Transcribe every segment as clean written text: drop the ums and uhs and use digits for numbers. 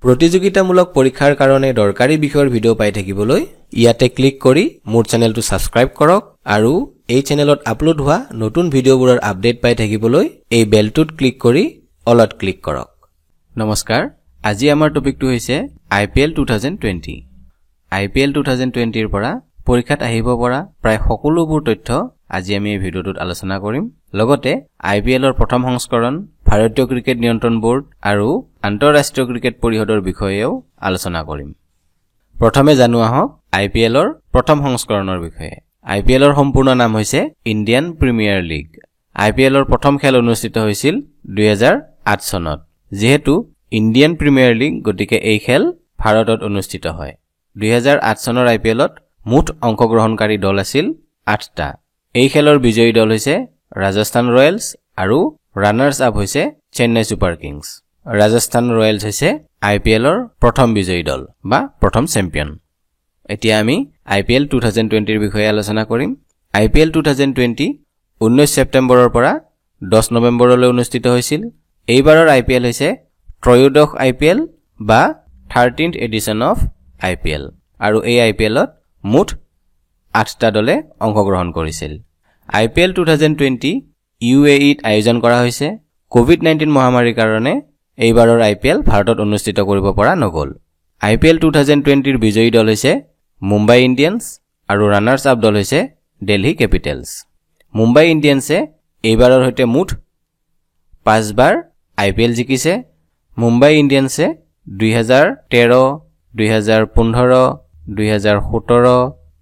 প্ৰতিযোগিতামূলক পৰীক্ষাৰ কাৰণে দৰকাৰী বিষয়ৰ ভিডিঅ পাই থাকিবলৈ ইয়াতে ক্লিক কৰি মোৰ চেনেলটো সাবস্ক্ৰাইব কৰক আৰু এই চেনেলত আপলোড হোৱা নতুন ভিডিঅবোৰৰ আপডেট পাই থাকিবলৈ এই বেলটোত ক্লিক কৰি অলত ক্লিক কৰক নমস্কাৰ আজি আমাৰ টপিকটো হৈছে IPL 2020 IPL 2020 ৰ পৰা পৰীক্ষাত আহিব পৰা প্ৰায় সকলোবোৰ তথ্য আজি আমি এই ভিডিঅটোত আলোচনা কৰিম লগতে IPL ৰ প্ৰথম সংস্কৰণ ভাৰতীয় ক্ৰিকেট নিয়ন্ত্ৰণ বোৰ্ড আৰু আন্তঃৰাষ্ট্ৰীয় ক্ৰিকেট পৰিষদৰ বিষয়েও আলোচনা কৰিম প্ৰথমে জানো আহক IPL ৰ প্ৰথম সংস্কৰণৰ বিষয়ে IPL ৰ সম্পূৰ্ণ নাম হৈছে ইণ্ডিয়ান প্ৰিমিয়াৰ লীগ IPL ৰ প্ৰথম খেল অনুষ্ঠিত হৈছিল 2008 চনত যেহেতু ইণ্ডিয়ান প্ৰিমিয়াৰ লীগ গতিকে এই খেল ভাৰতত অনুষ্ঠিত হয় 2008 চনৰ IPL ত মুঠ অংশগ্ৰহণকাৰী দল আছিল 8টা এই খেলৰ বিজয়ী দল হৈছে ৰাজস্থান ৰয়েলছ আৰু ৰানাৰ্ছ আপ হৈছে Chennai super Kings Rajasthan Royals হৈছে IPL ৰ প্ৰথম বিজয়ী দল বা প্ৰথম চেম্পিয়ন এতিয়া আমি IPL 2020 ৰ বিষয়ে আলোচনা কৰিম IPL 2020 19 ছেপ্টেম্বৰৰ পৰা 10 নৱেম্বৰলৈ অনুষ্ঠিত হৈছিল এইবাৰৰ IPL হৈছে ত্ৰয়োদশ IPL বা 13th এডিশন অফ IPL আৰু এই IPL ত মুঠ 8টা দলে অংশগ্ৰহণ কৰিছিল IPL 2020 UAE ত আয়োজন কৰা হৈছে কোভিড-19 মহামাৰীৰ কাৰণে এইবাৰৰ IPL ভাৰতত অনুষ্ঠিত কৰিব পৰা নগল IPL 2020 ৰ বিজয়ী দল হৈছে মুম্বাই ইণ্ডিয়ান্স আৰু ৰানাৰ্ছ আপ দল হৈছে দিল্লী কেপিটেলছ মুম্বাই ইণ্ডিয়ান্সে এইবাৰৰ হৈতে মুঠ 5 বাৰ IPL জিকিছে মুম্বাই ইণ্ডিয়ান্সে 2013 2015 2017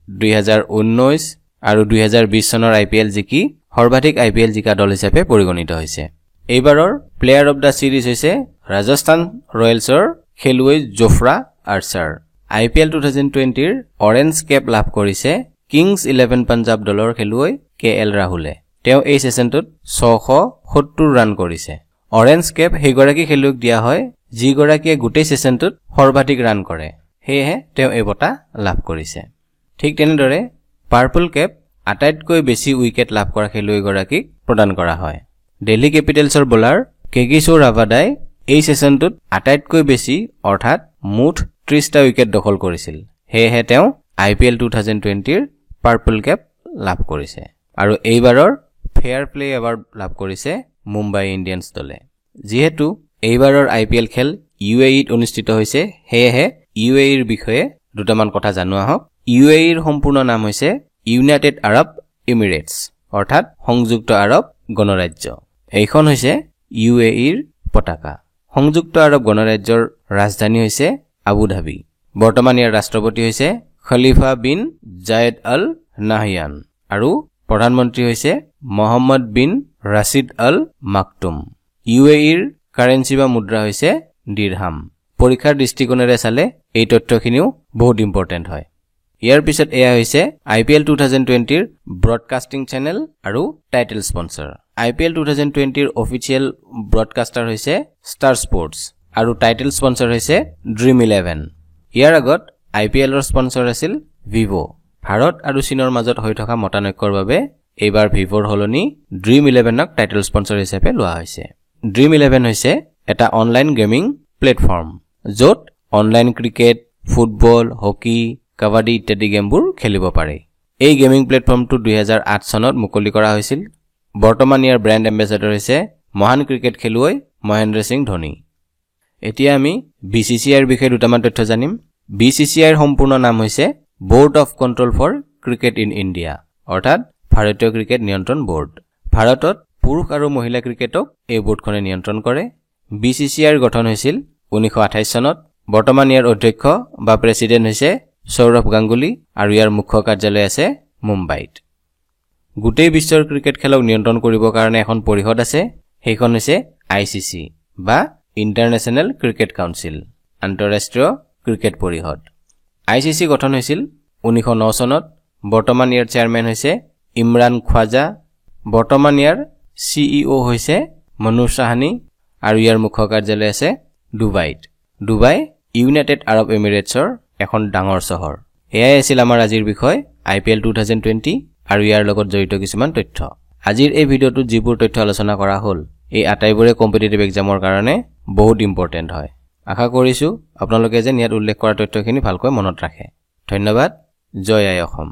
2019 আৰু 2020 চনৰ IPL জিকি সৰ্বাধিক IPL জিকা দল হিচাপে পৰিগণিত হৈছে এইবাৰৰ প্লেয়াৰ অফ দা সিৰিজ হৈছে ৰাজস্থান ৰয়েলছৰ খেলুৱৈ জোফ্ৰা আৰ্চাৰ IPL 2020 ৰ অৰেঞ্জ কেপ লাভ কৰিছে কিংছ 11 পাঞ্জাব দলৰ খেলুৱৈ KL ৰাহুলে তেওঁ এই সেশনটোত 670 ৰান কৰিছে অৰেঞ্জ কেপ হেগৰাকী খেলুৱৈক দিয়া হয় যি গৰাকীয়ে গোটেই সেশনটোত সৰ্বাধিক ৰান কৰে হেহে তেওঁ এই বঁটা লাভ কৰিছে ঠিক তেনেদৰে পাৰ্পল কেপ আটাইতকৈ বেছি উইকেট লাভ কৰা খেলুৱৈ গৰাকীক প্ৰদান কৰা হয় দিল্লী কেপিটেলছৰ বোলাৰ কেগিশোৰ ৰাভাদাই এই সেশনটোত আটাইতকৈ বেছি অৰ্থাৎ মুঠ 30টা উইকেট দখল কৰিছিল হেহে তেওঁ IPL 2020 ৰ পাৰ্পল কেপ লাভ কৰিছে আৰু এইবাৰৰ ফেয়াৰ প্লে এৱাৰ্ড লাভ কৰিছে মুম্বাই ইণ্ডিয়ান্স দলে যেহেতু এইবাৰৰ IPL খেল UAE ত অনুষ্ঠিত হৈছে হেহে UAE ৰ বিষয়ে দুটামান কথা জানো আহক UAE ৰ সম্পূৰ্ণ নাম হৈছে ইউনাইটেড আৰব এমিৰেটছ অৰ্থাৎ সংযুক্ত আৰব গণৰাজ্য এইখন হৈছে UAE ৰ পতাকা সংযুক্ত আৰব গণৰাজ্যৰ ৰাজধানী হৈছে আবু ধাবি বৰ্তমান ইয়াৰ ৰাষ্ট্ৰপতি হৈছে খলিফা বিন জায়েদ আল নাহয়ান আৰু প্ৰধানমন্ত্ৰী হৈছে মোহাম্মদ বিন ৰাছিদ আল মাকতুম UAE ৰ কাৰেন্সি বা মুদ্ৰা হৈছে দিৰহাম পৰীক্ষাৰ দৃষ্টিকোণেৰে চালে এই তথ্যখিনিও বহুত ইম্পৰ্টেন্ট হয় ইয়াৰ পিছত এয়া হৈছে IPL 2020 ৰ ব্ৰডকাষ্টিং চেনেল আৰু টাইটেল স্পন্সৰ IPL 2020 ৰ অফিচিয়েল ব্ৰডকাষ্টাৰ হৈছে ষ্টাৰ স্পৰ্টছ আৰু টাইটেল স্পন্সৰ হৈছে ড্ৰিম 11 ইয়াৰ আগত IPL ৰ স্পন্সৰ আছিল ভিভো ভাৰত আৰু চীনৰ মাজত হৈ থকা মতানৈক্যৰ বাবে এইবাৰ ভিভোৰ হলনি ড্ৰিম 11ক টাইটেল স্পন্সৰ হিচাপে লোৱা হৈছে ড্ৰিম 11 হৈছে এটা অনলাইন গেমিং প্লেটফৰ্ম য'ত online cricket football hockey kabaddi ইত্যাদি গেমবোৰ খেলিব পাৰে এই গেমিং প্লেটফৰ্মটো 2008 চনত মুকলি কৰা হৈছিল বৰ্তমান ইয়াৰ ব্ৰেণ্ড এম্বেছাডৰ হৈছে মহান ক্ৰিকেট খেলুৱৈ মহেন্দ্ৰ সিং ধোনী এতিয়া আমি BCCI ৰ বিষয়ে দুটামান তথ্য জানিম BCCI ৰ সম্পূৰ্ণ নাম হৈছে board of control for cricket in India অৰ্থাৎ ভাৰতীয় ক্ৰিকেট নিয়ন্ত্ৰণ বৰ্ড ভাৰতত পুৰুষ আৰু মহিলা ক্ৰিকেটক এই বৰ্ডখনে নিয়ন্ত্ৰণ কৰে BCCI ৰ গঠন হৈছিল 1928 চনত বৰ্তমান ইয়াৰ অধ্যক্ষ বা প্ৰেসিডেন্ট হৈছে সৌৰভ গাংগুলী আৰু ইয়াৰ মুখ্য কাৰ্যালয় আছে মুম্বাইত গোটেই বিশ্বৰ ক্ৰিকেট খেলক নিয়ন্ত্ৰণ কৰিবৰ কাৰণে এখন পৰিষদ আছে সেইখন হৈছে ICC বা ইন্টাৰনেশ্যনেল ক্ৰিকেট কাউন্সিল আন্তঃৰাষ্ট্ৰীয় ক্ৰিকেট পৰিষদ ICC গঠন হৈছিল 1909 চনত বৰ্তমান ইয়াৰ চেয়াৰম্যান হৈছে ইমৰান খাজা বৰ্তমান ইয়াৰ CEO হৈছে মনুৰ সাহানী আৰু ইয়াৰ মুখ্য কাৰ্যালয় আছে ডুবাইত ডুবাই ইউনাইটেড আৰব এমিৰেটছৰ এখন ডাঙৰ চহৰ এয়াই আছিল আমাৰ আজিৰ বিষয় IPL 2020 আৰু ইয়াৰ লগত জড়িত কিছুমান তথ্য আজিৰ এই ভিডিঅটো যিবোৰ তথ্য আলোচনা কৰা হ'ল এই আটাইবোৰে কম্পিটিটিভ এক্সামৰ কাৰণে বহুত ইম্পৰ্টেন্ট হয় আশা কৰিছো আপোনালোকে যেন ইয়াত উল্লেখ কৰা তথ্যখিনি ভালকৈ মনত ৰাখে। ধন্যবাদ। জয় আই অসম।